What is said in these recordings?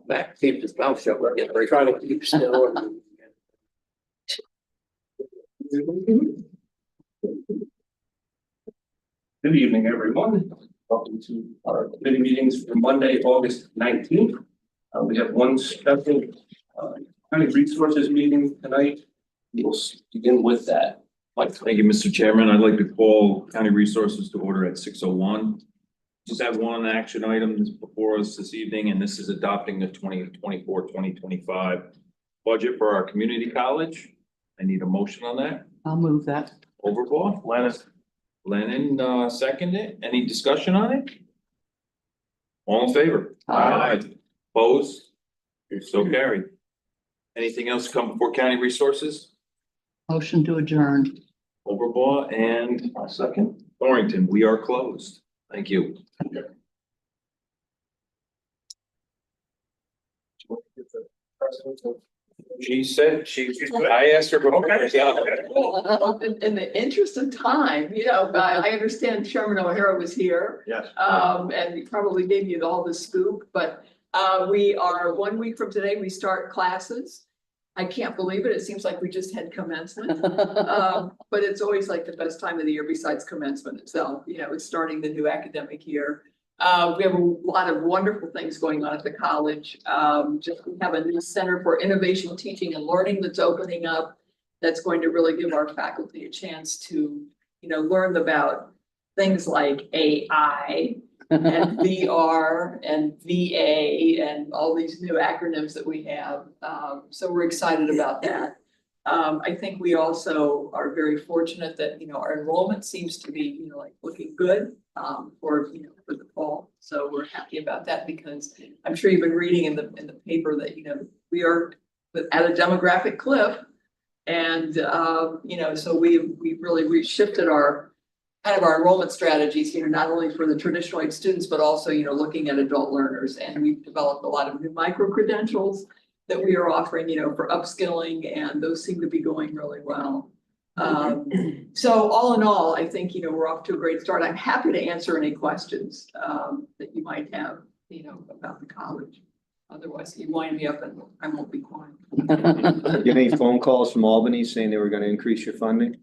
Mac keep his mouth shut. We're getting ready. Trying to keep still. Good evening, everyone. Welcome to our committee meetings for Monday, August 19th. We have one special county resources meeting tonight. We'll begin with that. Mike. Thank you, Mr. Chairman. I'd like to call County Resources to order at 6:01. Just have one action item before us this evening, and this is adopting the 2024-2025 budget for our community college. I need a motion on that. I'll move that. Overball. Lennon, second it. Any discussion on it? All in favor? Aye. Opposed? So carried. Anything else come before County Resources? Motion to adjourn. Overball and Second. Thornton, we are closed. Thank you. She said, I asked her before. Well, in the interest of time, I understand Chairman O'Hara was here. Yes. And he probably gave you all the scoop, but we are 1 week from today, we start classes. I can't believe it. It seems like we just had commencement. But it's always like the best time of the year besides commencement itself. It's starting the new academic year. We have a lot of wonderful things going on at the college. We have a new Center for Innovation Teaching and Learning that's opening up. That's going to really give our faculty a chance to, learn about things like AI and VR and VA and all these new acronyms that we have. So we're excited about that. I think we also are very fortunate that, our enrollment seems to be, looking good for the fall. So we're happy about that because I'm sure you've been reading in the paper that, we are at a demographic cliff. And, so we really shifted our enrollment strategies, not only for the traditional age students, but also, looking at adult learners. And we've developed a lot of new micro credentials that we are offering, for upskilling, and those seem to be going really well. So all in all, I think, we're off to a great start. I'm happy to answer any questions that you might have, about the college. Otherwise, you wind me up and I won't be quiet. Get any phone calls from Albany saying they were going to increase your funding?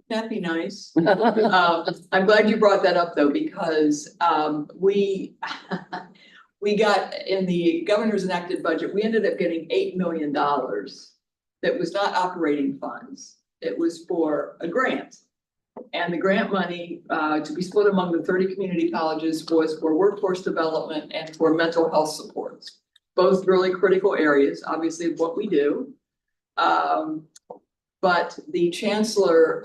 That'd be nice. I'm glad you brought that up though, because we got in the governor's enacted budget, we ended up getting $8 million that was not operating funds. It was for a grant. And the grant money to be split among the 30 community colleges was for workforce development and for mental health supports. Both really critical areas, obviously, of what we do. But the chancellor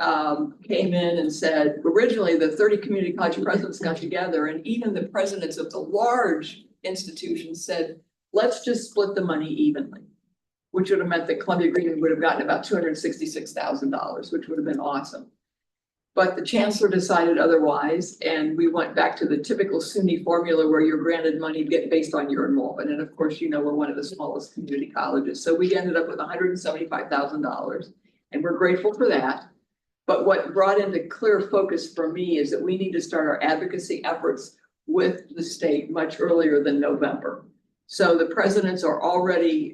came in and said, originally the 30 community college presidents got together, and even the presidents of the large institutions said, let's just split the money evenly, which would have meant that Columbia Greene would have gotten about $266,000, which would have been awesome. But the chancellor decided otherwise, and we went back to the typical SUNY formula where you're granted money based on your enrollment. And of course, we're one of the smallest community colleges. So we ended up with $175,000, and we're grateful for that. But what brought into clear focus for me is that we need to start our advocacy efforts with the state much earlier than November. So the presidents are already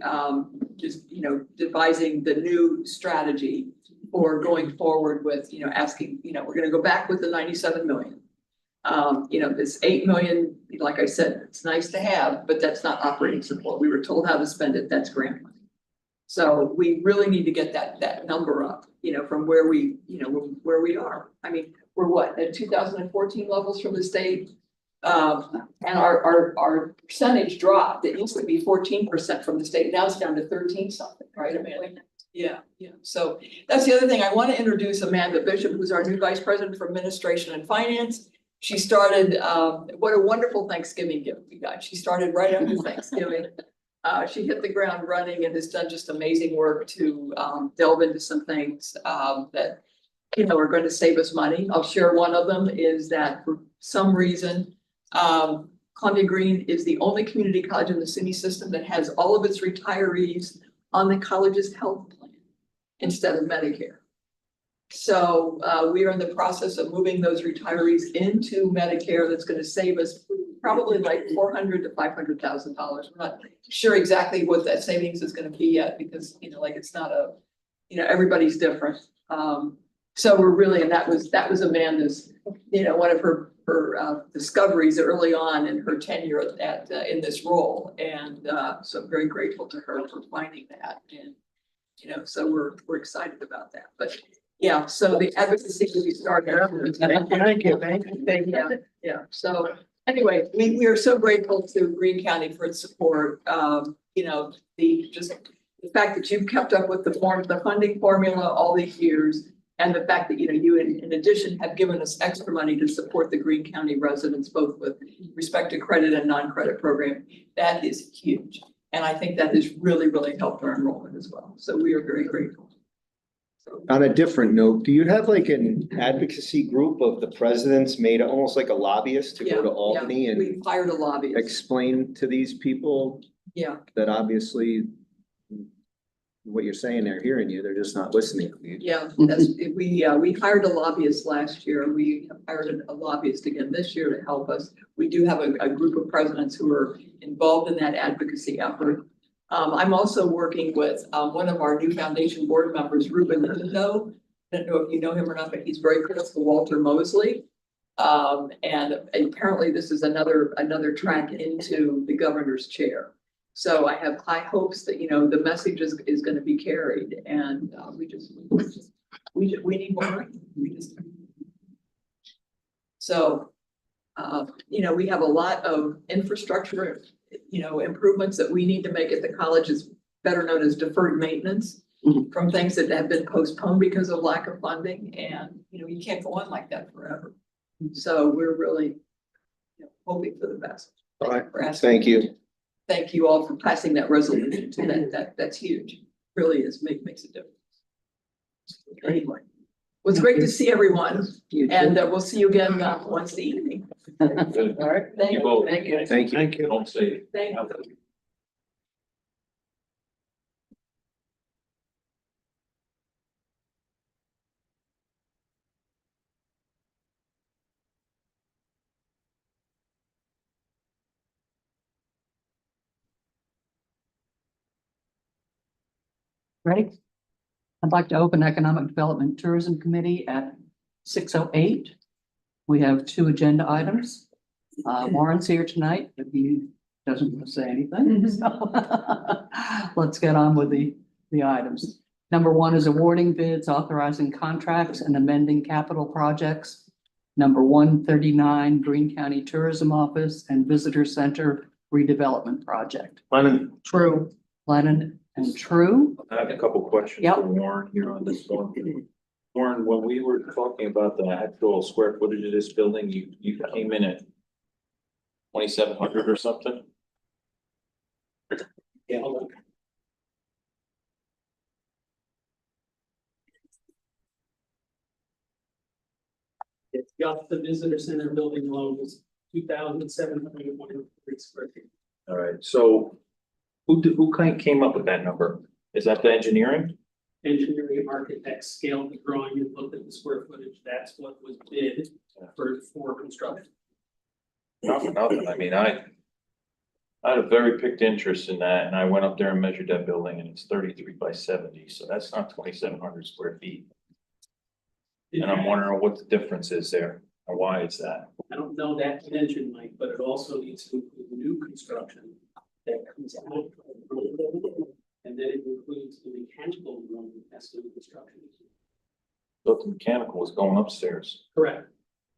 devising the new strategy for going forward with, asking, we're going to go back with the 97 million. This 8 million, like I said, it's nice to have, but that's not operating support. We were told how to spend it. That's grant money. So we really need to get that number up, from where we are. I mean, we're what, at 2014 levels from the state? And our percentage dropped. It used to be 14% from the state. Now it's down to 13 something, right, Amanda? Yeah. So that's the other thing. I want to introduce Amanda Bishop, who's our new vice president for administration and finance. She started, what a wonderful Thanksgiving gift we got. She started right after Thanksgiving. She hit the ground running and has done just amazing work to delve into some things that, are going to save us money. I'll share one of them is that for some reason, Columbia Greene is the only community college in the SUNY system that has all of its retirees on the college's health plan instead of Medicare. So we are in the process of moving those retirees into Medicare. That's going to save us probably like $400,000 to $500,000. We're not sure exactly what that savings is gonna be yet, because, like, it's not a, everybody's different. So we're really, and that was Amanda's, one of her discoveries early on in her tenure at in this role. And so I'm very grateful to her for finding that. And, so we're excited about that. But yeah, so the advocacy we started. Thank you. Yeah, so anyway, we are so grateful to Greene County for its support. The fact that you've kept up with the funding formula all these years. And the fact that, you in addition have given us extra money to support the Greene County residents, both with respect to credit and non-credit program, that is huge. And I think that has really, really helped our enrollment as well. So we are very grateful. On a different note, do you have like an advocacy group of the presidents made almost like a lobbyist to go to Albany and We've hired a lobbyist. explain to these people Yeah, that obviously what you're saying, they're hearing you, they're just not listening to you? yeah, we hired a lobbyist last year. We have hired a lobbyist again this year to help us. We do have a group of presidents who are involved in that advocacy effort. I'm also working with one of our new foundation board members, Ruben Lindo. I don't know if you know him or not, but he's very close to Walter Mosley. And apparently this is another track into the governor's chair. So I have high hopes that, the message is going to be carried, and we need more money. So, we have a lot of infrastructure, improvements that we need to make at the college, is better known as deferred maintenance from things that have been postponed because of lack of funding. And, you can't go on like that forever. So we're really hoping for the best. All right, asking. thank you. Thank you all for passing that resolution too. That's huge. Really is, makes a difference. Anyway, well, it's great to see everyone, and we'll see you again Wednesday evening. All right, thank you. both. Thank you. Thank you. Don't say. Thank you. Ready? I'd like to open Economic Development Tourism Committee at 6:08. We have 2 agenda items. Warren's here tonight, but he doesn't want to say anything. So let's get on with the items. Number 1 is awarding bids, authorizing contracts, and amending capital projects. Number 139, Greene County Tourism Office and Visitor Center redevelopment project. Lennon. True. Lennon and True. I have a couple questions Yep. for Warren here on this one. Warren, when we were talking about the actual square footage of this building, you came in at 2,700 or something? Yeah, hold on. It's got the visitor center building alone was 2,723 square feet. All right, so who came up with that number? Is that the engineering? Engineering architects scaled the drawing and looked at the square footage. That's what was bid for construction. Not for nothing. I mean, I had a very picked interest in that, and I went up there and measured that building, and it's 33 by 70, so that's not 2,700 square feet. And I'm wondering what the difference is there, and why it's that. I don't know that dimension, Mike, but it also needs to include new construction that comes out. And then it includes the mechanical room as to the construction. But the mechanical is going upstairs. Correct.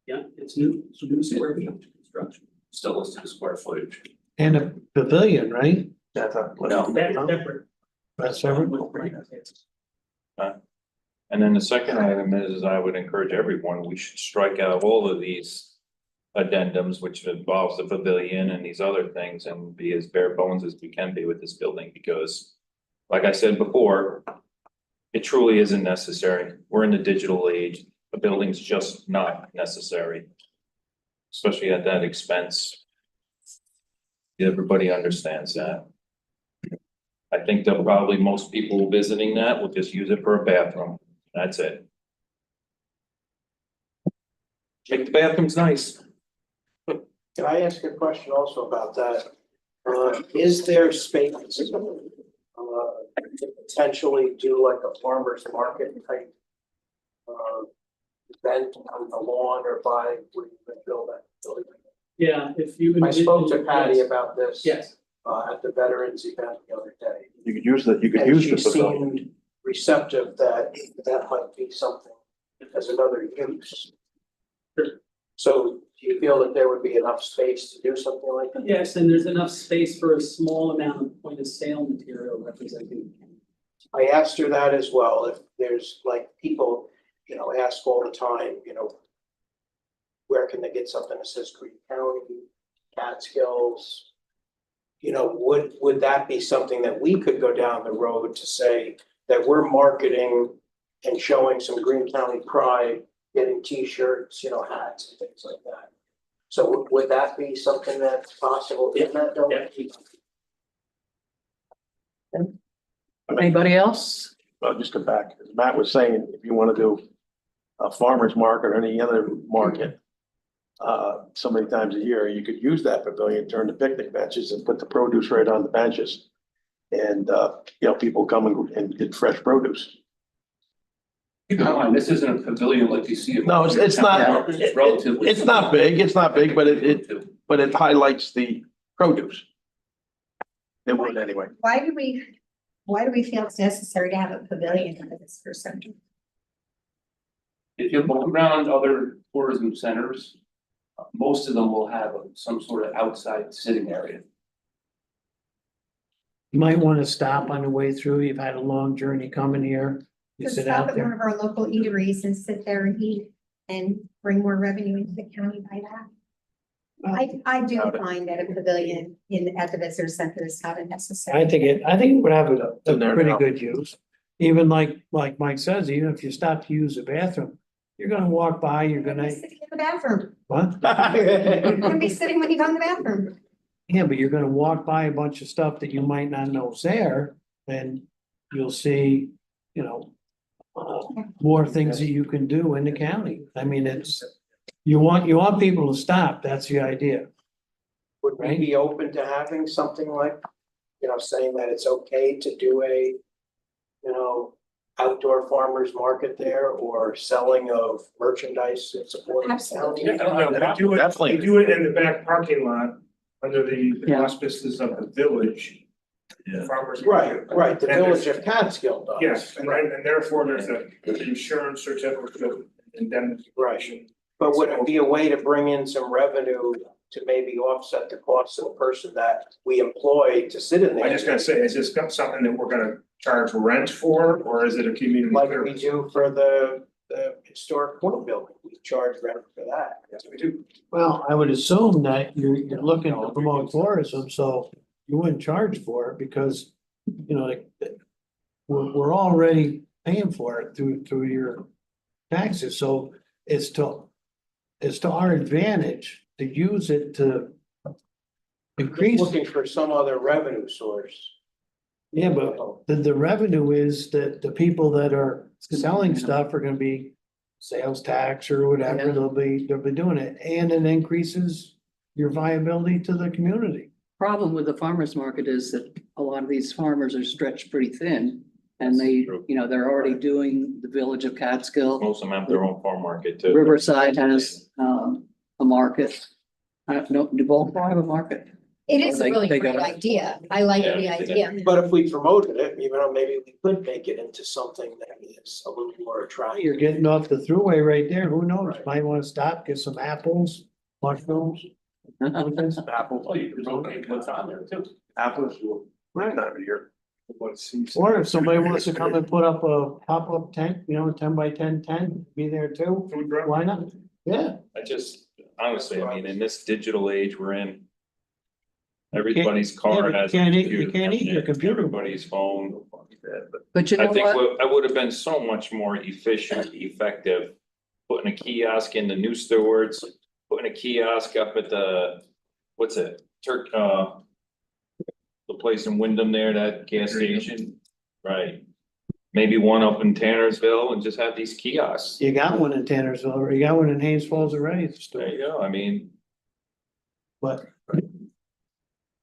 Yeah, it's new square feet of construction. Still listed as square footage. And a pavilion, right? That's a, That's separate. That's separate. And then the second item is I would encourage everyone, we should strike out all of these addendums, which involves the pavilion and these other things, and be as bare bones as we can be with this building, because like I said before, it truly isn't necessary. We're in the digital age. The building's just not necessary, especially at that expense. Everybody understands that. I think that probably most people visiting that will just use it for a bathroom. That's it. Make the bathrooms nice. Can I ask a question also about that? Is there space, to potentially do like a farmer's market type event on the lawn or by where you can build that building? Yeah, if you. I spoke to Patty Yes. about this. Yes, At the veterans event the other day. You could use that, you could And use she the pavilion. seemed receptive that that might be something as another use. So do you feel that there would be enough space to do something like that? yes, and there's enough space for a small amount of point of sale material representing. I asked her that as well, if there's like people, ask all the time, where can they get something that says Greene County, Catskills? Would that be something that we could go down the road to say that we're marketing and showing some Greene County pride, getting T-shirts, hats and things like that? So would that be something that's possible in that domain? Anybody else? Just to back, as Matt was saying, if you want to do a farmer's market or any other market, so many times a year, you could use that pavilion, turn the picnic benches and put the produce right on the benches. And, people come and get fresh produce. Keep in mind, this isn't a pavilion like you see. No, it's not, It's relatively. it's not big, but it highlights the produce. It would anyway. Why do we feel it's necessary to have a pavilion in this for center? If you look around other tourism centers, most of them will have some sort of outside sitting area. You might want to stop on the way through. You've had a long journey coming here. You Just sit stop out at one there. of our local eateries and sit there and eat and bring more revenue into the county by that. I do find that a pavilion at the visitor center is not a necessary. I think it would have a In there pretty now. good use. Even like Mike says, even if you stop to use the bathroom, you're gonna walk by, you're You're gonna gonna, be sitting in the bathroom. what? You're gonna be sitting when you go in the bathroom. Yeah, but you're gonna walk by a bunch of stuff that you might not know is there, and you'll see, more things that you can do in the county. I mean, you want people to stop, that's the idea. Would we be open to having something like, saying that it's okay to do a, outdoor farmers market there or selling of merchandise in support of the Absolutely. county? Definitely. They do it in the back parking lot under the Yeah. auspices of the village. Yeah. Farmers Right, market. right, the And village there's- of Catskill does. Yes, and therefore there's a insurance certificate of indemnification. But would it be a way to bring in some revenue to maybe offset the cost of the person that we employ to sit in there? I just gotta say, is this something that we're gonna charge rent for, or is it a community Like we service? do for the historic court building, we charge rent for that. Yes, we do. Well, I would assume that you're looking to promote tourism, so you wouldn't charge for it because, we're already paying for it through your taxes, so it's to our advantage to use it to increase. Looking for some other revenue source. Yeah, but the revenue is that the people that are selling stuff are gonna be sales tax or whatever, Yeah. they'll be doing it, and it increases your viability to the community. Problem with the farmer's market is that a lot of these farmers are stretched pretty thin. And they, True. they're already doing the village of Catskill. Most of them have their own farm market too. Riverside has, a market. Do both have a market? It is a They- really they great got- idea. I like Yeah, the they idea. But if we promoted it, maybe we could make it into something that is a little more attractive. You're getting off the throughway right there, who knows, Right. might wanna stop, get some apples, mushrooms. Apples. Oh, you can rotate what's on there too. Apples, right time of year. Or if somebody wants to come and put up a pop-up tent, 10 by 10 tent, be there too, Food truck? why not? Yeah. I just, honestly, I mean, in this digital age we're in. Everybody's Yeah, car but has. you a can't eat- computer you can't eat your cabinet, computer. Everybody's phone. But you know I think what? I would have been so much more efficient, effective, putting a kiosk in the new stewards, putting a kiosk up at the, what's it, the place in Wyndham there, that gas station, right? Maybe one up in Tannersville and just have these kiosks. You got one in Tannersville, or you got one in Haynes Falls already at the store. There you go, I mean, but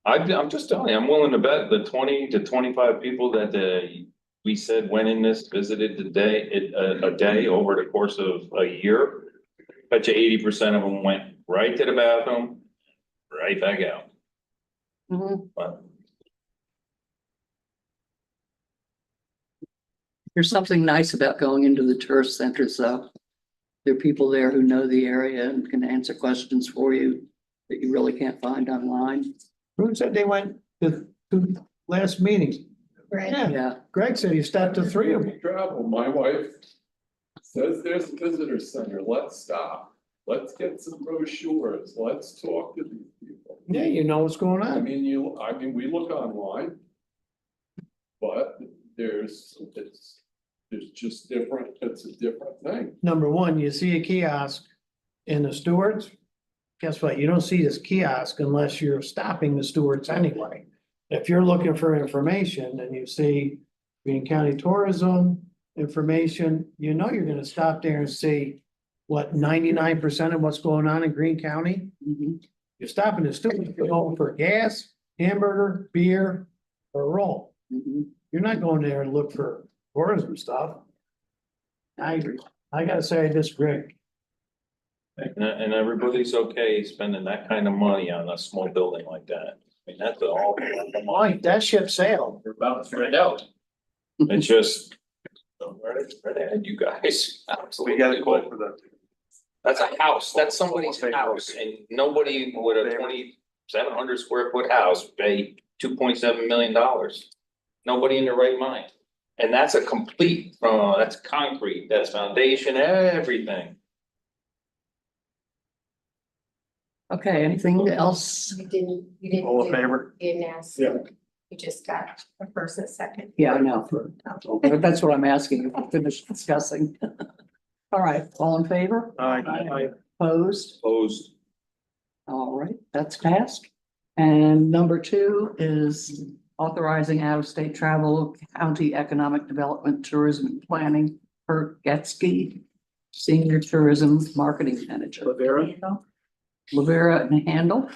I'm just telling you, I'm willing to bet the 20 to 25 people that we said went in this, visited a day over the course of a year. Bet you 80% of them went right to the bathroom, right back out. Mhm. But There's something nice about going into the tourist centers, though. There are people there who know the area and can answer questions for you that you really can't find online. who said they went to last meeting? Right. Yeah, Yeah, Greg said he stopped to three of them. Travel, my wife says there's a visitor center, let's stop, let's get some brochures, let's talk to these people. Yeah, you know what's going I on. mean, we look online. But there's just different, it's a different thing. Number one, you see a kiosk in the Stewards. Guess what? You don't see this kiosk unless you're stopping the Stewards anyway. If you're looking for information and you see Greene County Tourism information, you know you're gonna stop there and see what 99% of what's going on in Greene County. mhm. You're stopping the Stewards, you're going for gas, hamburger, beer, or a roll. Mhm. You're not going there to look for tourism stuff. I gotta say, I disagree. and everybody's okay spending that kind of money on a small building like that. I mean, that's all. Mike, that ship sailed. We're about to find out. It's just, where they had you guys. We got to go Absolutely. for the. That's a house, that's somebody's house, and nobody with a 2,700 square foot house pay $2.7 million. Nobody in their right mind. And that's a complete, that's concrete, that's foundation, everything. Okay, anything else? You didn't. All in favor? You didn't ask. Yeah. You just got a first and second. Yeah, I know. But that's what I'm asking, if we finish discussing. All right, all in favor? Aye. Opposed? Opposed. All right, that's passed. And number 2 is authorizing out-of-state travel, county economic development, tourism and planning per Getsky, senior tourism marketing manager. Lavera and Handel.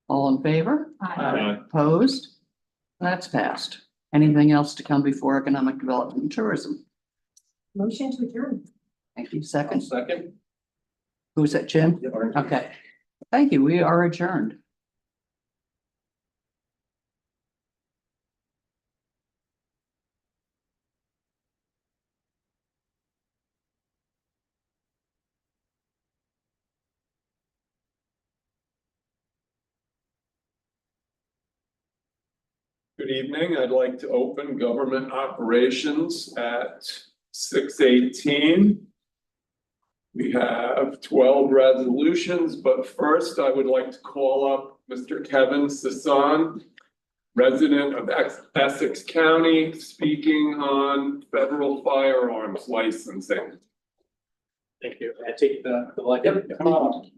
All in favor? Opposed? That's passed. Anything else to come before economic development and tourism? Motion to adjourn. Thank you. Second. Second. Who's that, Jim? Okay. Thank you. We are adjourned. Good evening, I'd like to open government operations at 6:18. We have 12 resolutions, but first I would like to call up Mr. Kevin Sasan, resident of Essex County, speaking on federal firearms licensing. Thank you. I take the light. Yep. Come on.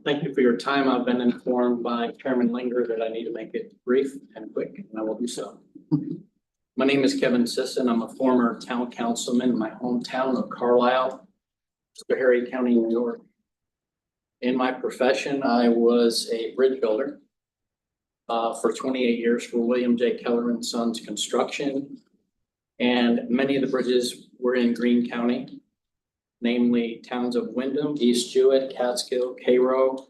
Thank you for your time. I've been informed by Chairman Linger that I need to make it brief and quick, and I will do so. My name is Kevin Sisson. I'm a former town councilman in my hometown of Carlisle, Schoharie County, New York. In my profession, I was a bridge builder for 28 years for William J. Keller and Sons Construction. And many of the bridges were in Greene County, namely towns of Wyndham, East Jewett, Catskill, Cairo,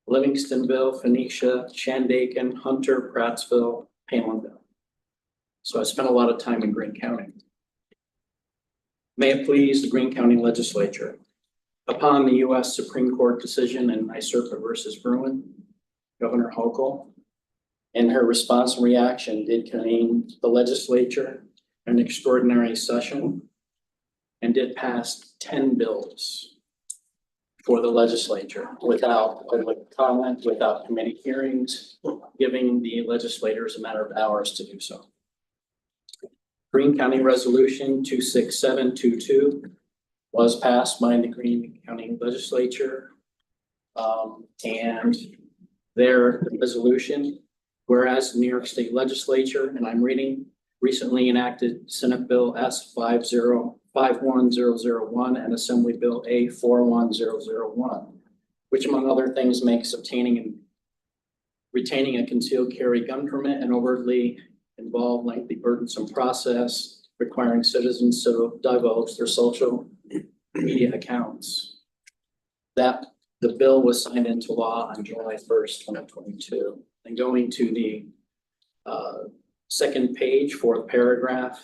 Livingstonville, Phoenicia, Shandaken, Hunter, Prattsville, Palinville. So I spent a lot of time in Greene County. May it please the Greene County Legislature. Upon the U.S. Supreme Court decision in Iserpa versus Bruin, Governor Hochul, in her response and reaction, did convene the legislature an extraordinary session and did pass 10 bills for the legislature without public comment, without committee hearings, giving the legislators a matter of hours to do so. Greene County Resolution 26722 was passed by the Greene County Legislature. And their resolution, whereas the New York State Legislature, and I'm reading, recently enacted Senate Bill S 51001 and Assembly Bill A 41001, which among other things makes obtaining and retaining a concealed carry gun permit an overtly involved, lengthy, burdensome process requiring citizens to divulge their social media accounts. That the bill was signed into law on July 1st, 2022. And going to the second page, fourth paragraph,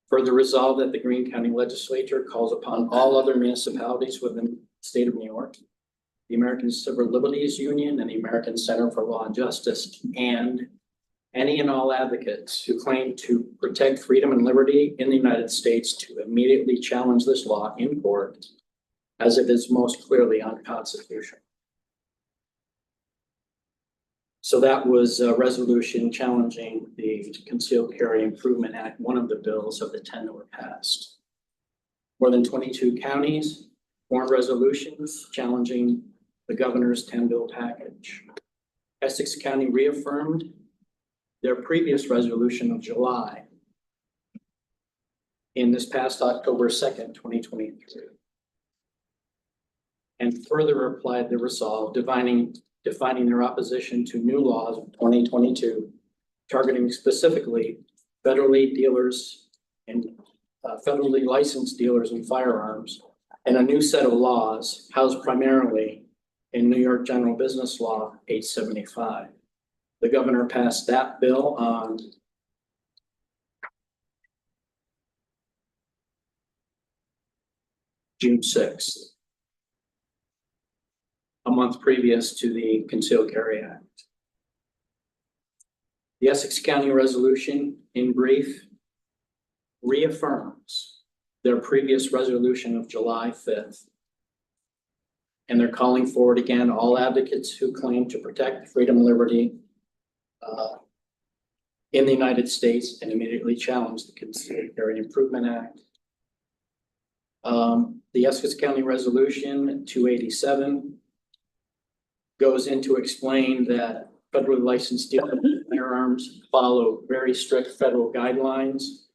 further resolved that the Greene County Legislature calls upon all other municipalities within the state of New York, the American Civil Liberties Union and the American Center for Law and Justice, and any and all advocates who claim to protect freedom and liberty in the United States to immediately challenge this law in court as it is most clearly unconstitutional. So that was a resolution challenging the Concealed Carry Improvement Act, one of the bills of the 10 that were passed. More than 22 counties formed resolutions challenging the governor's 10-bill package. Essex County reaffirmed their previous resolution of July in this past October 2nd, 2023. And further applied the resolve defining their opposition to new laws of 2022, targeting specifically federally licensed dealers in firearms, and a new set of laws housed primarily in New York General Business Law 875. The governor passed that bill on June 6th, a month previous to the Concealed Carry Act. The Essex County resolution, in brief, reaffirms their previous resolution of July 5th. And they're calling forward again all advocates who claim to protect freedom and liberty in the United States and immediately challenge the Concealed Carry Improvement Act. The Essex County Resolution 287 goes into explain that federally licensed dealers of firearms follow very strict federal guidelines,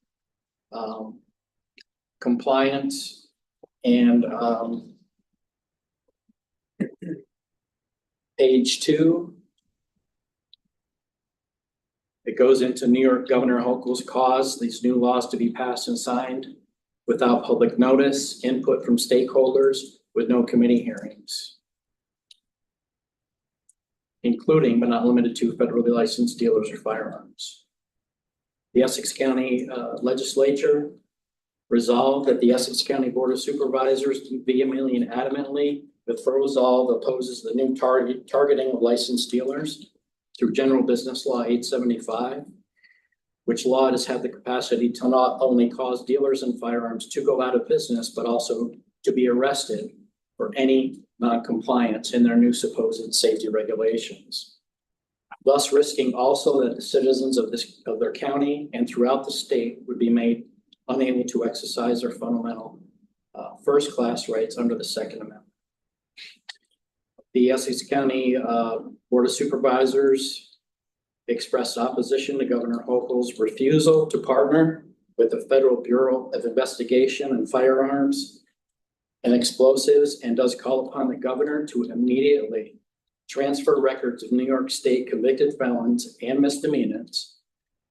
compliance, and page 2. It goes into New York Governor Hochul's cause these new laws to be passed and signed without public notice, input from stakeholders, with no committee hearings, including but not limited to federally licensed dealers of firearms. The Essex County Legislature resolved that the Essex County Board of Supervisors vehemently and adamantly, with resolve, opposes the new targeting of licensed dealers through General Business Law 875, which law does have the capacity to not only cause dealers in firearms to go out of business, but also to be arrested for any non-compliance in their new supposed safety regulations, thus risking also that the citizens of their county and throughout the state would be made unable to exercise their fundamental first-class rights under the Second Amendment. The Essex County Board of Supervisors expressed opposition to Governor Hochul's refusal to partner with the Federal Bureau of Investigation and Firearms and Explosives, and does call upon the governor to immediately transfer records of New York State convicted felons and misdemeanors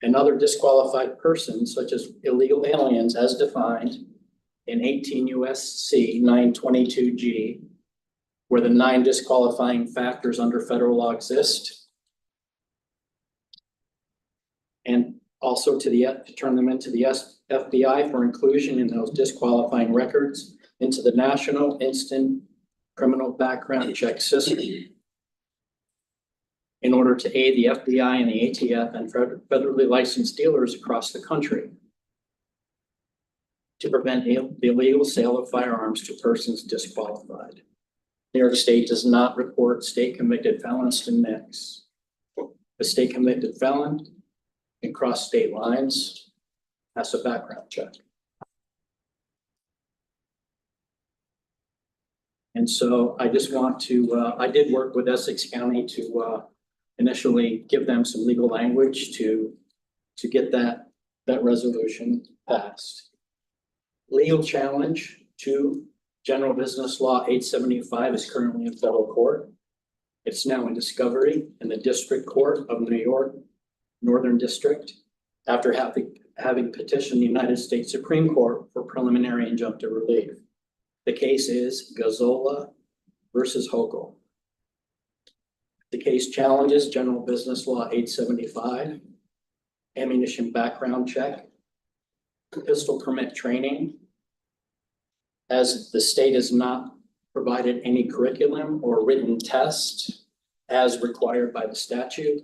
and other disqualified persons such as illegal aliens as defined in 18 U.S.C. 922G, where the 9 disqualifying factors under federal law exist, and also to turn them into the FBI for inclusion in those disqualifying records into the National Instant Criminal Background Check System in order to aid the FBI and the ATF and federally licensed dealers across the country to prevent the illegal sale of firearms to persons disqualified. New York State does not report state convicted felons to NICS. A state convicted felon can cross state lines, pass a background check. And so I just want to, I did work with Essex County to initially give them some legal language to get that That resolution passed. Legal challenge to General Business Law 875 is currently in federal court. It's now in discovery in the District Court of New York, Northern District, after having petitioned the United States Supreme Court for preliminary injunctive relief. The case is Gazzola versus Hochul. The case challenges General Business Law 875, ammunition background check, pistol permit training, as the state has not provided any curriculum or written test as required by the statute,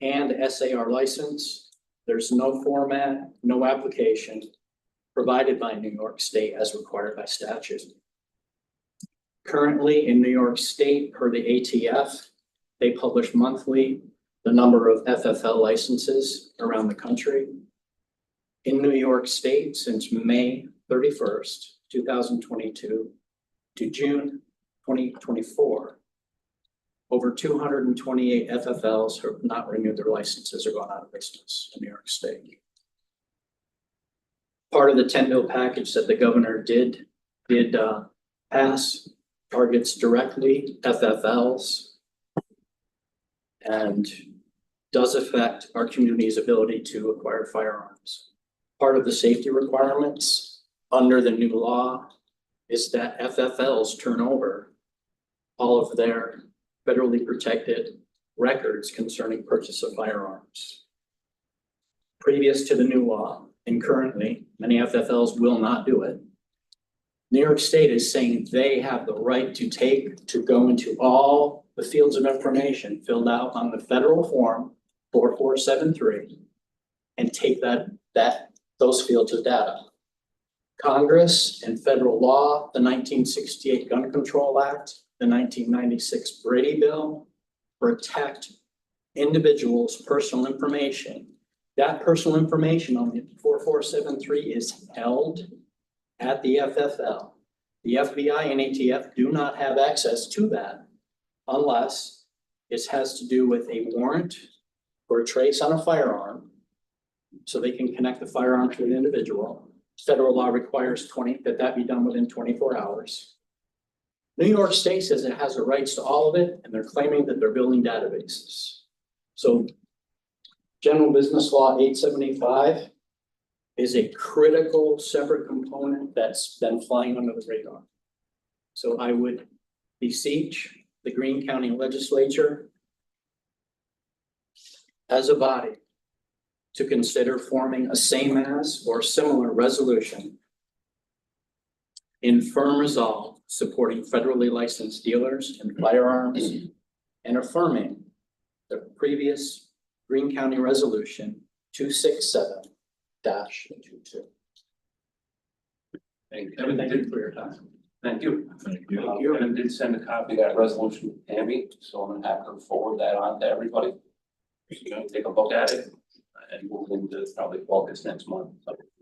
and SAR license. There's no format, no application provided by New York State as required by statute. Currently in New York State, per the ATF, they publish monthly the number of FFL licenses around the country. In New York State, since May 31st, 2022 to June 2024, over 228 FFLs have not renewed their licenses or gone out of business in New York State. Part of the 10-bill package that the governor did pass targets directly FFLs and does affect our community's ability to acquire firearms. Part of the safety requirements under the new law is that FFLs turn over all of their federally protected records concerning purchase of firearms. Previous to the new law, and currently, many FFLs will not do it. New York State is saying they have the right to go into all the fields of information filled out on the federal form 4473 and take those fields of data. Congress and federal law, the 1968 Gun Control Act, the 1996 Brady Bill protect individuals' personal information. That personal information on the 4473 is held at the FFL. The FBI and ATF do not have access to that unless it has to do with a warrant or a trace on a firearm, so they can connect the firearm to an individual. Federal law requires that be done within 24 hours. New York State says it has the rights to all of it, and they're claiming that they're building databases. So General Business Law 875 is a critical separate component that's been flying under the radar. So I would beseech the Greene County Legislature as a body to consider forming a same as or similar resolution in firm resolve supporting federally licensed dealers in firearms and affirming the previous Greene County Resolution 267-22. Thank you. Thank you for your time. Thank you. Thank you. Kevin did send a copy of that resolution to Tammy, so I'm gonna have her forward that on to everybody. You can take a look at it and move into probably August next month,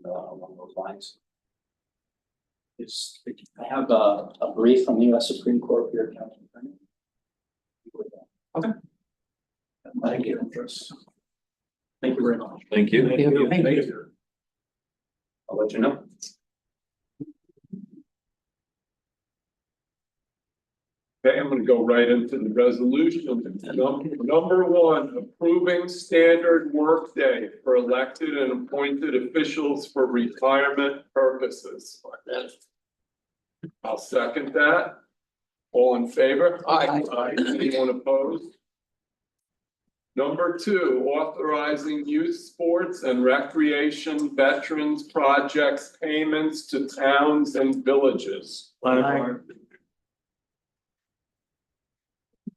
along those lines. I have a brief from the U.S. Supreme Court for your county attorney. Okay. Thank you. Thank you very much. Thank you. Thank you. Thank you. I'll let you know. Okay, I'm gonna go right into the resolution. Number one, approving standard workday for elected and appointed officials for retirement purposes. I'll second that. All in favor? Aye. Anyone opposed? Number two, authorizing youth sports and recreation veterans projects payments to towns and villages.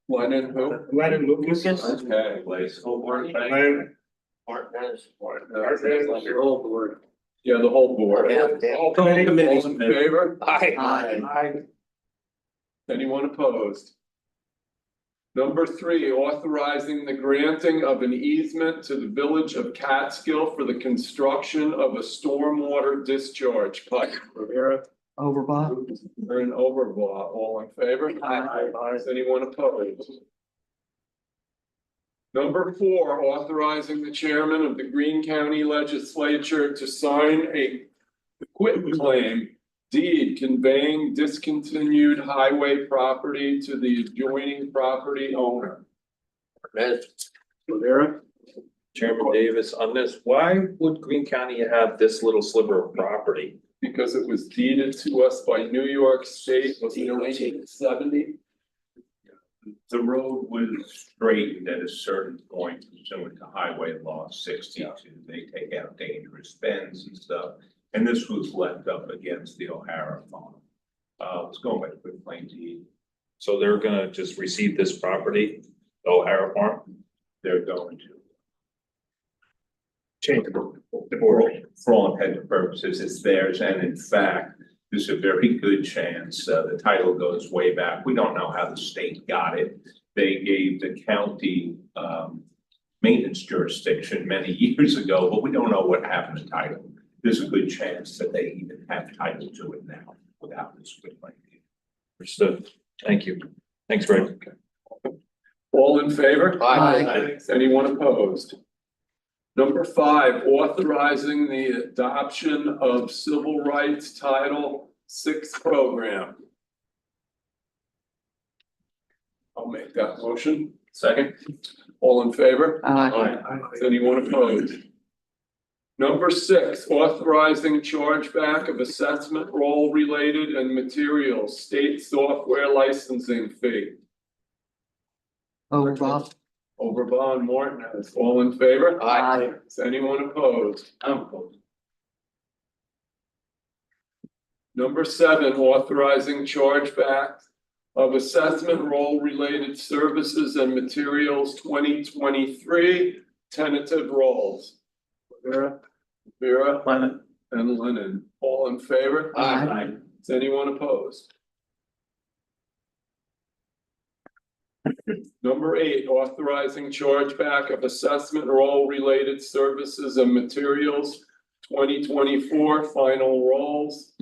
Lennon who? Lennon Lucas. Okay. School board, Lennon. Your whole board. Yeah, the whole board. All All committees. in favor? Aye. Anyone opposed? Number three, authorizing the granting of an easement to the village of Catskill for the construction of a stormwater discharge pipe. Rivera, Overbought. or an overlaw, all in favor? Aye. Is anyone opposed? Number 4, authorizing the chairman of the Greene County Legislature to sign a quitclaim deed conveying discontinued highway property to the adjoining property owner. Rivera? Chairman Davis, on this, why would Greene County have this little sliver of property? Because it was deeded to us by New York State, was it 1970? The road was straightened at a certain point pursuant to Highway Law 62. They take out dangerous bends and stuff. And this was left up against the O'Hara farm. It's going by quick claim deed. So they're gonna just receive this property, the O'Hara farm? They're going to change for all intents and purposes, it's theirs. And in fact, there's a very good chance, the title goes way back. We don't know how the state got it. They gave the county, maintenance jurisdiction many years ago, but we don't know what happened to title. There's a good chance that they even have title to it now without this quick claim deed. Understood. Thank you. Thanks, Greg. All in favor? Aye. Is anyone opposed? Number 5, authorizing the adoption of Civil Rights Title VI program. I'll make that motion. Second. All in favor? Aye. Is anyone opposed? Number 6, authorizing chargeback of assessment roll related and materials, state software licensing fee. Over, Bob. Overbon, Martinez, all in favor? Aye. Is anyone opposed? I'm opposed. Number 7, authorizing chargeback of assessment roll related services and materials 2023 tentative rolls. Vera, Lennon. and Lennon, all in favor? Aye. Is anyone opposed? Number 8, authorizing chargeback of assessment roll related services and materials 2024 final rolls.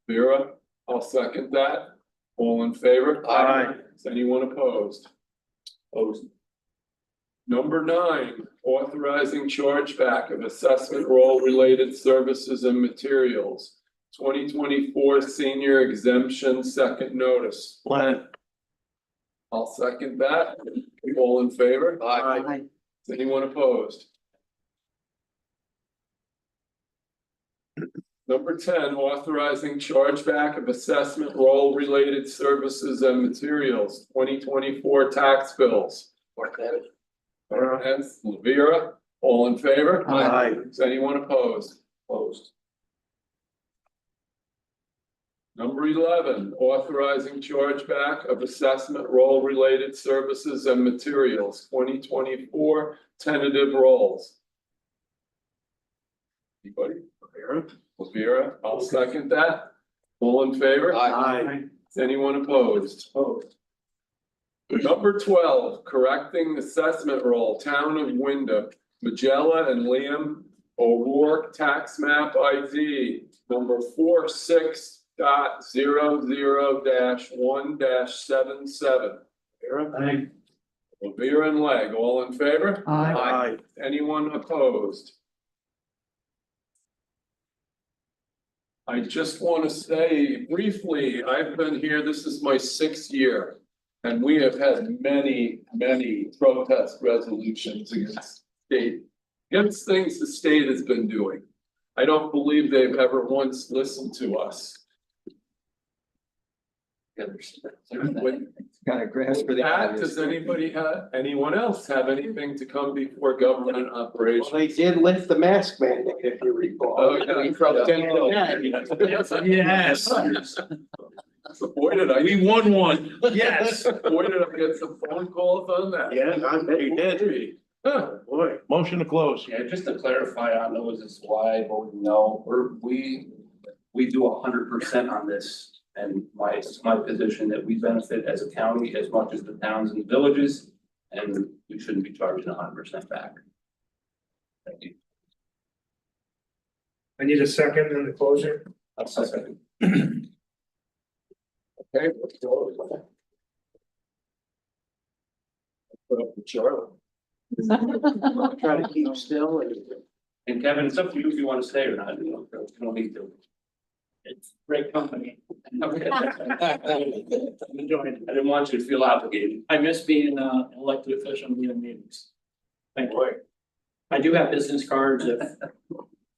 Vera, I'll second that. All in favor? Aye. Is anyone opposed? Opposed. Number 9, authorizing chargeback of assessment roll related services and materials 2024 senior exemption second notice. Lennon. I'll second that. All in favor? Aye. Is anyone opposed? Number 10, authorizing chargeback of assessment roll related services and materials 2024 tax bills. Martinez, Rivera, all in favor? Aye. Is anyone opposed? Opposed. Number 11, authorizing chargeback of assessment roll related services and materials 2024 tentative rolls. Anybody? Rivera, I'll second that. All in favor? Aye. Is anyone opposed? Opposed. Number 12, correcting assessment roll, Town of Wyndham, Magella and Liam O'Rourke tax map ID number 46.00-1-77. Aye. Rivera and Leg, all in favor? Aye. Anyone opposed? I just want to say briefly, I've been here, this is my 6th year. And we have had many, many protest resolutions against against things the state has been doing. I don't believe they've ever once listened to us. With Kind of grasp for the. that, does anyone else have anything to come before government Well, operations? they did lift the mask mandate, if you recall. Oh, yeah. From 10 to 10. Yes. Boy, did I. We won one. Yes. Boy, did I get some phone calls on that. Yeah, I bet you did. Huh. Boy, motion to close. Yeah, just to clarify on those as why I voted no, we do 100% on this. And it's my position that we benefit as a county as much as the towns and villages, and we shouldn't be charging 100% back. Thank you. I need a second in the closure. I'll second. Okay. Put up with Charlie. Try to keep still And Kevin, it's up to you if you want to stay or not, you don't need to. It's great company. Okay. I'm enjoying it. I didn't want you to feel obligated. I miss being an elected official and being in meetings. Thank you. I do have business cards if,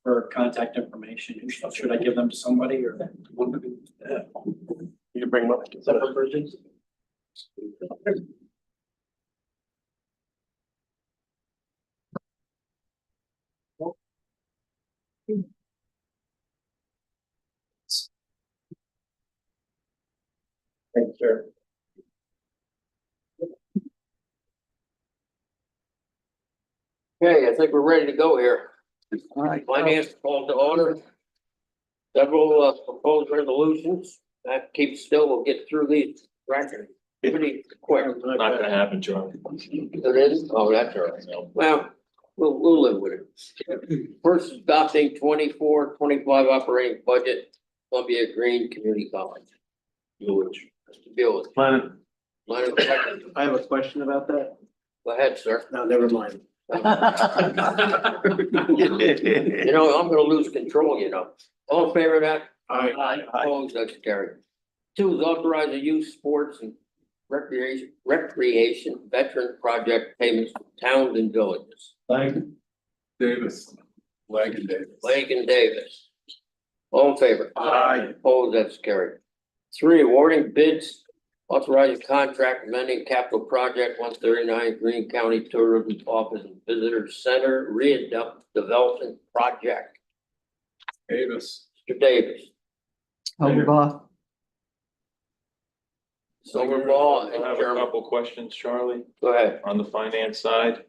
for contact information. Should I give them to somebody or? You can bring them up. Separate versions? Thank you, sir. Okay, I think we're ready to go here. All right. Finance called to order. Several proposed resolutions. That keeps still, we'll get through these records pretty quick. Not gonna happen, Charlie. It is? Oh, that's all right. Well, we'll live with it. First, adopting 24-25 operating budget, Columbia Greene Community College. Village. Mr. Buell. Lennon, Second. I have a question about that. Go ahead, sir. No, never mind. You know, I'm gonna lose control, you know. All in favor of that? Aye. Opposed, that's carried. Two is authorize the youth sports and recreation veteran project payments to towns and villages. Davis. Davis. Lake and Davis. All in favor? Aye. Opposed, that's carried. Three, awarding bids, authorizing contract amending capital project 139 Greene County Tourism Office and Visitor Center redevelopment project. Davis. Mr. Davis. Overbaugh. Silverball I and have a Sherman. couple questions, Charlie, Go ahead. on the finance side.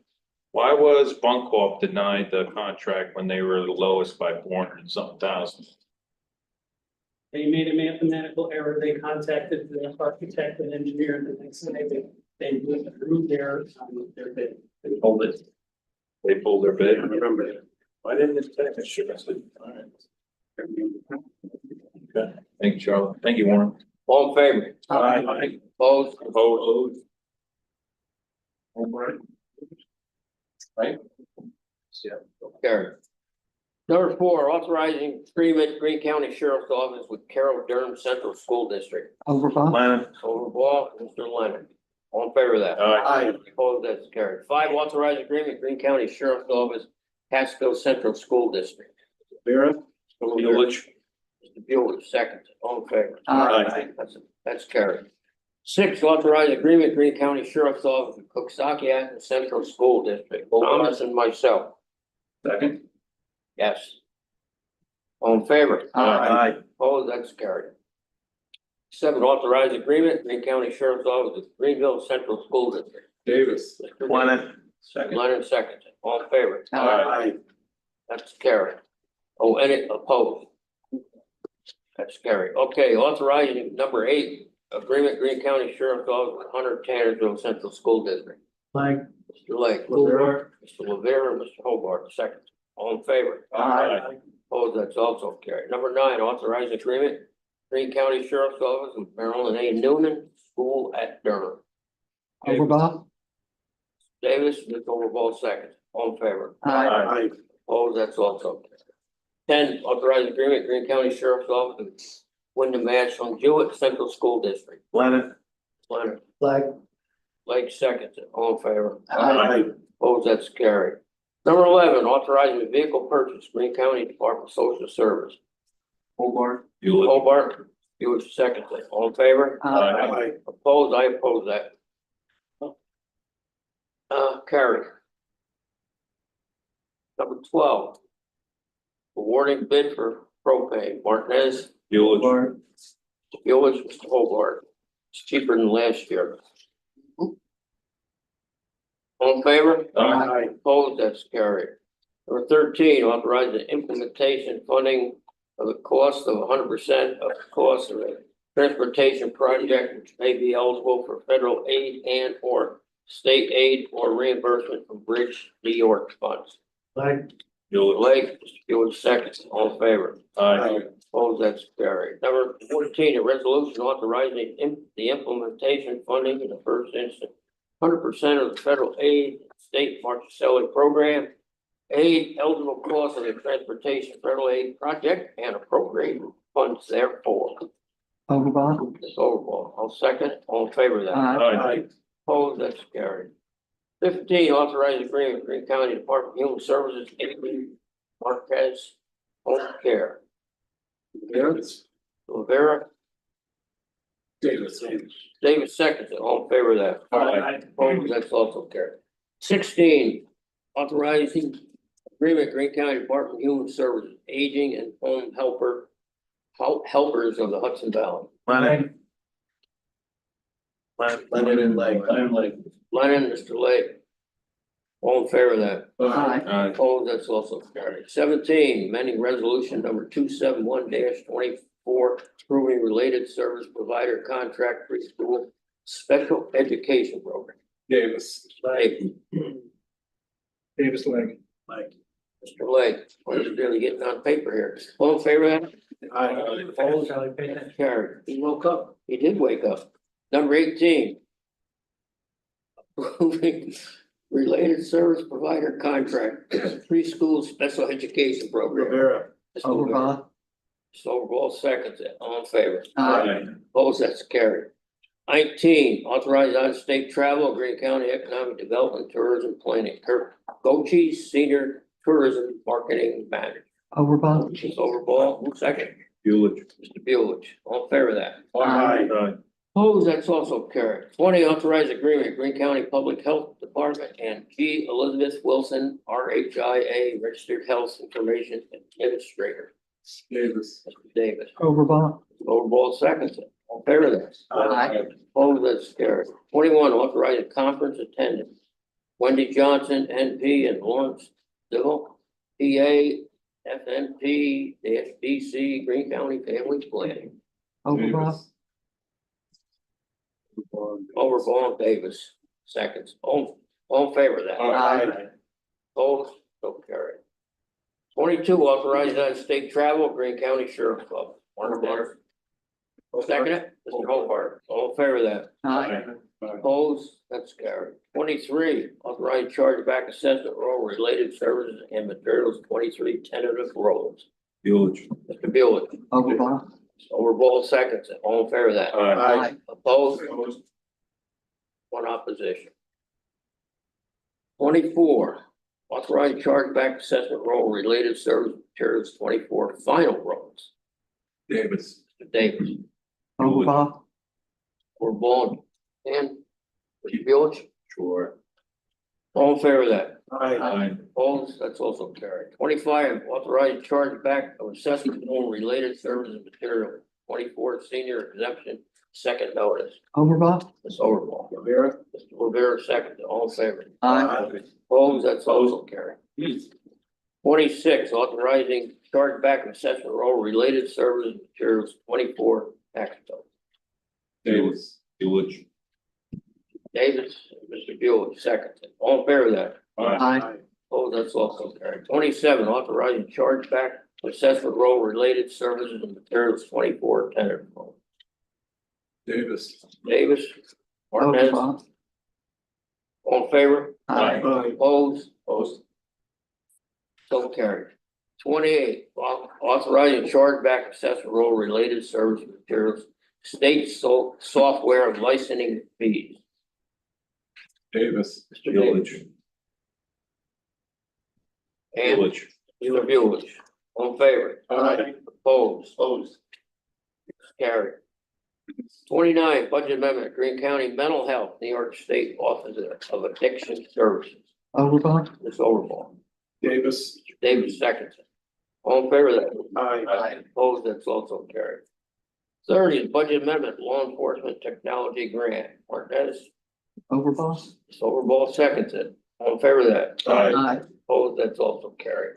Why was Bunkoff denied the contract when they were the lowest by 400 and something thousand? They made a mathematical error. They contacted the architect and engineer and they said they withdrew their bid. They pulled it. They pulled their bid. I remember that. Why didn't it say that? Should I say? All right. Okay, thank you, Charlie. Thank you, Warren. All in favor? Aye. Opposed? Opposed? Right? Yeah. Carried. Number four, authorizing agreement Greene County Sheriff's Office with Carroll Durham Central School District. Overbaugh. Lennon. Overball, Mr. Leonard. All in favor of that? Aye. Opposed, that's carried. Five, authorized agreement, Greene County Sheriff's Office, Pasco Central School District. Vera? Village. Mr. Bueller, second. All in favor? Aye. That's carried. Six, authorized agreement, Greene County Sheriff's Office, with Coxsackie Central School District. Thomas and myself. Second. Yes. All in favor? Aye. Opposed, that's carried. Seven, authorized agreement, Greene County Sheriff's Office with Greenville Central School District. Davis. Mr. Lennon. Second. Leonard, second. All in favor? Aye. That's carried. Oh, any opposed? That's carried. Okay, authorizing number eight, agreement Greene County Sheriff's Office with Hunter Tannersville Central School District. Like, Mr. Lake. Rivera? Mr. Lavera, Mr. Hobart, second. All in favor? Aye. Opposed, that's also carried. Number nine, authorizing agreement, Greene County Sheriff's Office with Marilyn A. Newman School at Durham. Overbaugh. Davis, Mr. Overball, second. All in favor? Aye. Opposed, that's also carried. 10, authorizing agreement, Greene County Sheriff's Office with Wyndham Ashland Jewett Central School District. Lennon. Leonard, like, Lake, second. All in favor? Aye. Opposed, that's carried. Number 11, authorizing a vehicle purchase, Greene County Department of Social Service. Hobart. Village. Hobart, you second. All in favor? Aye. Opposed, I oppose that. Carried. Number 12. Awarding bid for propane, Martinez, Village. Village, Mr. Hobart. It's cheaper than last year. All in favor? Aye. Opposed, that's carried. Number 13, authorize the implementation funding of the cost of 100% of the cost of a transportation project which may be eligible for federal aid and or state aid or reimbursement from Bridge New York funds. like, Village. Lake, Mr. Bueller, second. All in favor? Aye. Opposed, that's carried. Number 14, a resolution authorizing the implementation funding in the first instance 100% of the federal aid, state Marchicelli program, aid eligible cost of the transportation federal aid project and appropriate funds therefore. Overblock. Ms. Overbaugh, I'll second, all in favor of that. Aye. Opposed, that's carried. 15, authorized agreement, Greene County Department of Human Services, Amy Marquez, home care. Rivera, Davis. Davis seconds, all in favor of that. Opposed, that's also carried. 16, authorizing agreement, Greene County Department of Human Services, aging and home helpers of the Hudson Valley. Lennon, Lennon, Mr. Lake. All in favor of that. Aye. Opposed, that's also carried. 17, amending resolution number 271-24, approving related service provider contract preschool special education program. Davis. Lake, Davis Lake. Mr. Lake, what is really getting on paper here? All in favor of that? Opposed, carried. He woke up. He did wake up. Number 18. Approving related service provider contract, preschool special education program. Rivera. Mr. Rivera. Overblock. Mr. Overblock seconds it. All in favor? Aye. Opposed, that's carried. 19, authorized out-of-state travel, Greene County Economic Development Tourism Planning. Kirk Gochi, Senior Tourism Marketing Manager. Overblock. Ms. Overblock, who's second? Bueller. Mr. Buelich, all in favor of that? Aye. Opposed, that's also carried. 20, authorized agreement, Greene County Public Health Department and G. Elizabeth Wilson, RHIA, Registered Health Information Administrator. Davis. Mr. Davis. Overblock. Overblock seconds it. All in favor of that? Aye. Opposed, that's carried. 21, authorized conference attendance. Wendy Johnson, NP, and Lawrence Dibble, PA, FNP, DC, Greene County Family Planning. Overblock. Overblock, Davis, seconds. All in favor of that? Aye. Opposed, so carried. 22, authorized out-of-state travel, Greene County Sheriff's Club. Second it, Mr. Hobart, all in favor of that? Aye. Opposed, that's carried. 23, authorized chargeback assessment roll related services and materials, 23 tentative rolls. Bueller. Mr. Bueller, Overblock. Overblock seconds it, all in favor of that? Aye. Opposed? One opposition. 24, authorized chargeback assessment roll related service materials, 24 final rolls. Davis. Mr. Davis, Overblock. Overblock, and Mr. Bueller, Sure. all in favor of that? Aye. Opposed, that's also carried. 25, authorized chargeback of assessment roll related services and material, 24 senior exemption, second notice. Overblock. Ms. Overblock. Rivera. Mr. Rivera, second, all in favor. Aye. Opposed, that's also carried. 26, authorizing chargeback of assessment roll related services and materials, 24 tax bills. Davis. Bueller. Davis, Mr. Bueller, second, all in favor of that. Aye. Opposed, that's also carried. 27, authorizing chargeback of assessment roll related services and materials, 24 tentative rolls. Davis. Davis, Martinez, Overblock. all in favor? Aye. Opposed? So carried. 28, authorizing chargeback assessment roll related service materials, state software licensing fees. Davis. Mr. Davis. Bueller. And Mr. Bueller, all in favor? Opposed? Carried. 29, budget amendment, Greene County Mental Health, New York State Office of Addiction Services. Overblock. Ms. Overbaugh. Davis. Davis seconds. All in favor of that? Aye. Opposed, that's also carried. 30 is budget amendment, law enforcement technology grant. Martinez, Overblock. Ms. Overbaugh seconds it. All in favor of that? Aye. Opposed, that's also carried.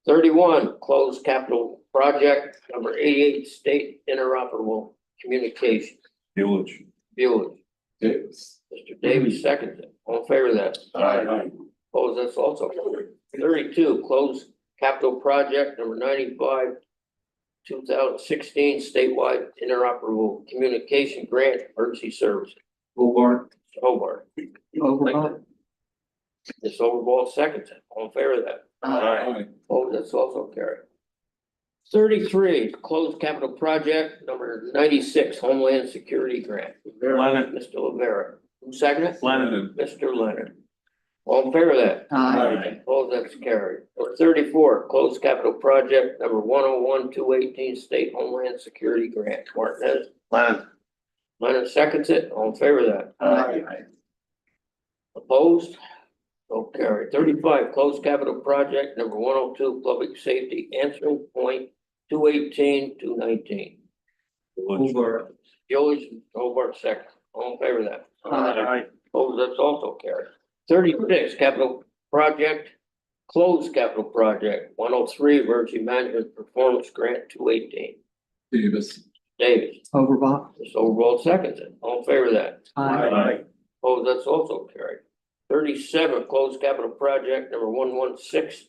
31, closed capital project, number 88, state interoperable communication. Bueller. Bueller. Davis. Mr. Davis seconds it. All in favor of that? Opposed, that's also carried. 32, closed capital project, number 95, 2016 statewide interoperable communication grant emergency service. Hobart. Mr. Hobart. Overbought. Ms. Overball seconds it. All in favor of that? Aye. Oh, that's also carried. 33, closed capital project number 96, Homeland Security Grant. Leonard. Mr. Rivera. Who seconded it? Leonard. Mr. Leonard. All in favor of that? Aye. Oh, that's carried. Number 34, closed capital project number 101-218, State Homeland Security Grant. Martinez. Leonard. Leonard seconds it. All in favor of that? Aye. Opposed? So carried. 35, closed capital project number 102, public safety answering point 218-219. Hobart. Hobart second. All in favor of that? Aye. Opposed? That's also carried. 36, capital project, closed capital project 103, emergency management performance grant 218. Davis. Davis. Overbought. Mr. Overall seconds it. All in favor of that? Aye. Oh, that's also carried. 37, closed capital project number 116,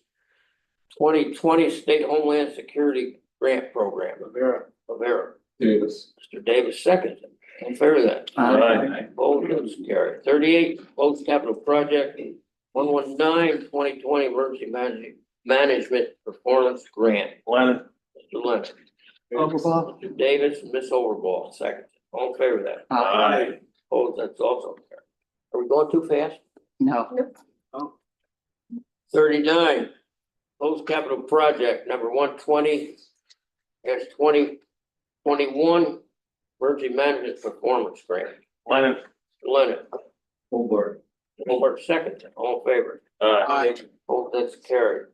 2020 State Homeland Security Grant Program. Rivera. Davis. Mr. Davis seconds it. All in favor of that? Aye. Oh, that's carried. 38, closed capital project 119, 2020 Emergency Management Performance Grant. Leonard. Mr. Leonard. Overbought. Mr. Davis and Ms. Overball seconds. All in favor of that? Aye. Oh, that's also carried. Are we going too fast? No. 39, closed capital project number 120 2021 emergency management performance grant. Leonard. Leonard. Hobart. Hobart second. All in favor? Aye. Oh, that's carried.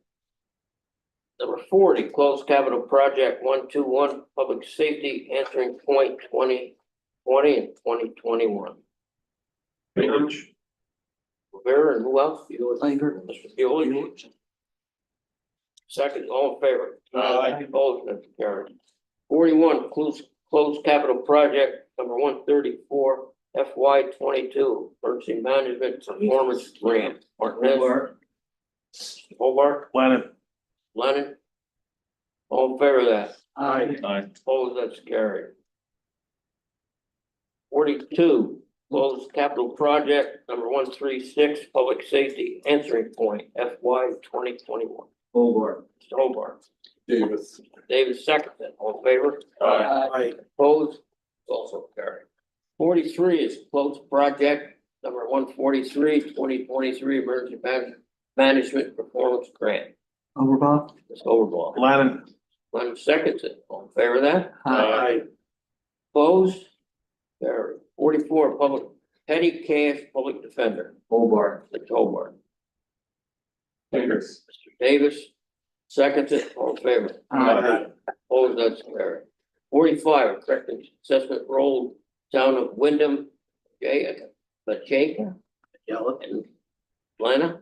Number 40, closed capital project 121 public safety answering point 2020 and 2021. George. Rivera and who else? Langer. Mr. Bueller. Second, all in favor? Aye. Opposed, that's carried. 41, closed capital project number 134, FY 22, emergency management performance grant. Martinez. Hobart. Leonard. Lennon. All in favor of that? Aye. Opposed, that's carried. 42, closed capital project number 136, public safety answering point, FY 2021. Hobart. Mr. Hobart. Davis. Davis second, all in favor? Aye. Opposed, also carried. 43 is closed project number 143, 2023 emergency management performance grant. Overbought. Ms. Overball. Leonard. Lennon seconds it, all in favor of that? Aye. Opposed? Carried. 44, public, petty cash public defender. Hobart. Mr. Hobart. Davis. Mr. Davis, seconds it, all in favor? Aye. Opposed, that's carried. 45, correcting assessment roll, town of Wyndham, Jake, and Lana,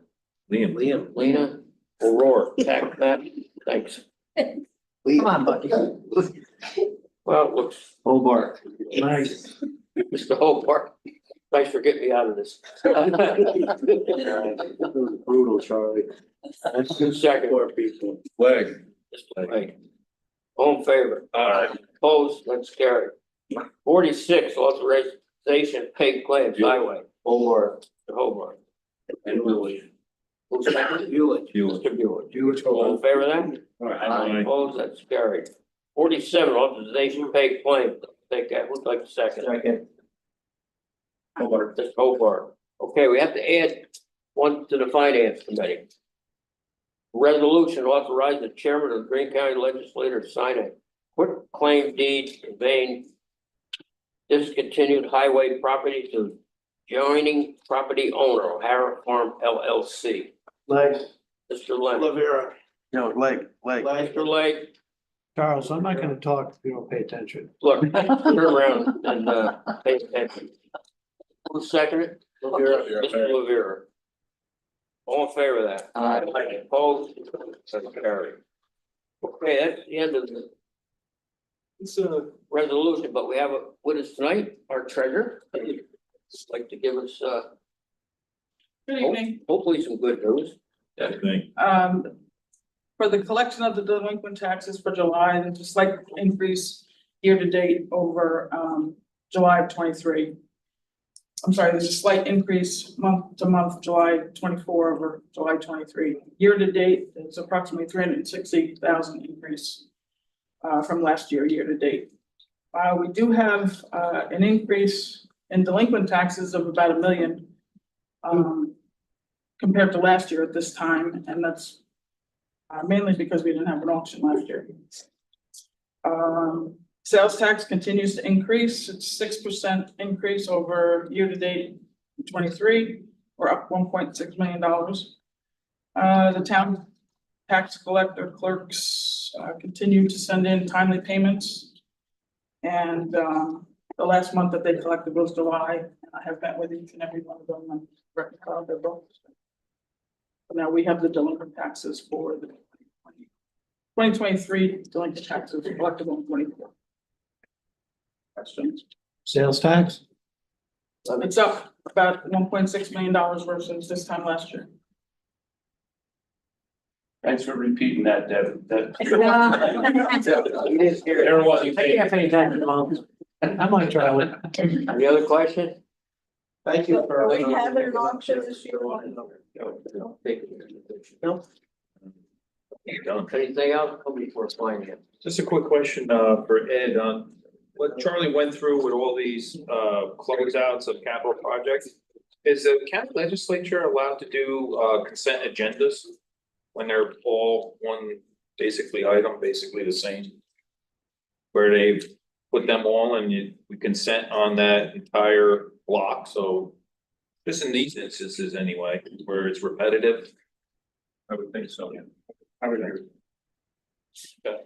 Lena, Aurora, tax map, thanks. Come on, buddy. Well, it looks, Hobart. Nice. Mr. Hobart, thanks for getting me out of this. Brutal, Charlie. Second. Leg. Mr. Lake. All in favor? Aye. Opposed, that's carried. 46, authorization paid claims, highway, Hobart. Mr. Hobart. And Willie. Who's second? Hewlett. Mr. Bueller. All in favor of that? Aye. Opposed, that's carried. 47, authorization paid claims, take that, who'd like a second? Second. Hobart. Mr. Hobart. Okay, we have to add one to the finance committee. Resolution authorize the chairman of the Greene County Legislature to sign a quick claim deed conveying discontinued highway property to joining property owner, O'Hara Farm LLC. Legs. Mr. Leonard. Lavera. No, leg. Mr. Lake, Charles, I'm not gonna talk if you don't pay attention. look, turn around and, pay attention. Who's second? Lavera. Mr. Lavera. All in favor of that? Aye. Opposed? That's carried. Okay, that's the end of the resolution, but we have with us tonight, our treasurer. Just like to give us, Good evening. hopefully some good news. For the collection of the delinquent taxes for July, there's a slight increase year to date over, July of 23. I'm sorry, there's a slight increase month to month, July 24 over July 23. Year to date, it's approximately 360,000 increase from last year, year to date. We do have an increase in delinquent taxes of about $1 million compared to last year at this time, and that's mainly because we didn't have an auction last year. Sales tax continues to increase. It's 6% increase over year to date 23. We're up $1.6 million. The town tax collector clerks continue to send in timely payments. And the last month that they collected was July. I have met with each and every one of them and reconciled their books. Now we have the delinquent taxes for the 2023 delinquent taxes collected on 24. Questions? Sales tax? It's up about $1.6 million versus this time last year. Thanks for repeating that, Deb. That. There wasn't. I might try one. Any other question? Thank you for. We have an auction this year. No. Anything else? Before finance. Just a quick question for Ed on what Charlie went through with all these closeouts of capital projects. Is the county legislature allowed to do consent agendas when they're all one basically item, basically the same? Where they've put them all and we consent on that entire block, so just in these instances anyway, where it's repetitive. I would think so, yeah. I would agree. Okay,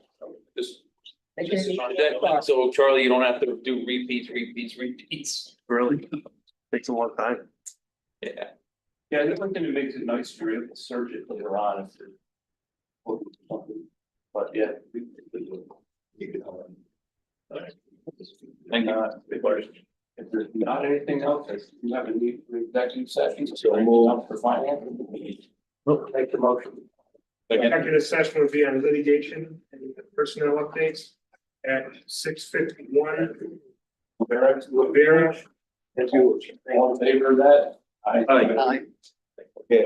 just on that. So Charlie, you don't have to do repeats. Really? Takes a long time. Yeah. Yeah, the one thing that makes it nice, you're able to search it later on if you're. But yeah. Thank you. If there's not anything else, you have a need for executive session, so we'll up for finance. Take the motion. Executive session would be on litigation and personnel updates at 6:51. Rivera. Thank you. All in favor of that? Aye. Aye. Okay.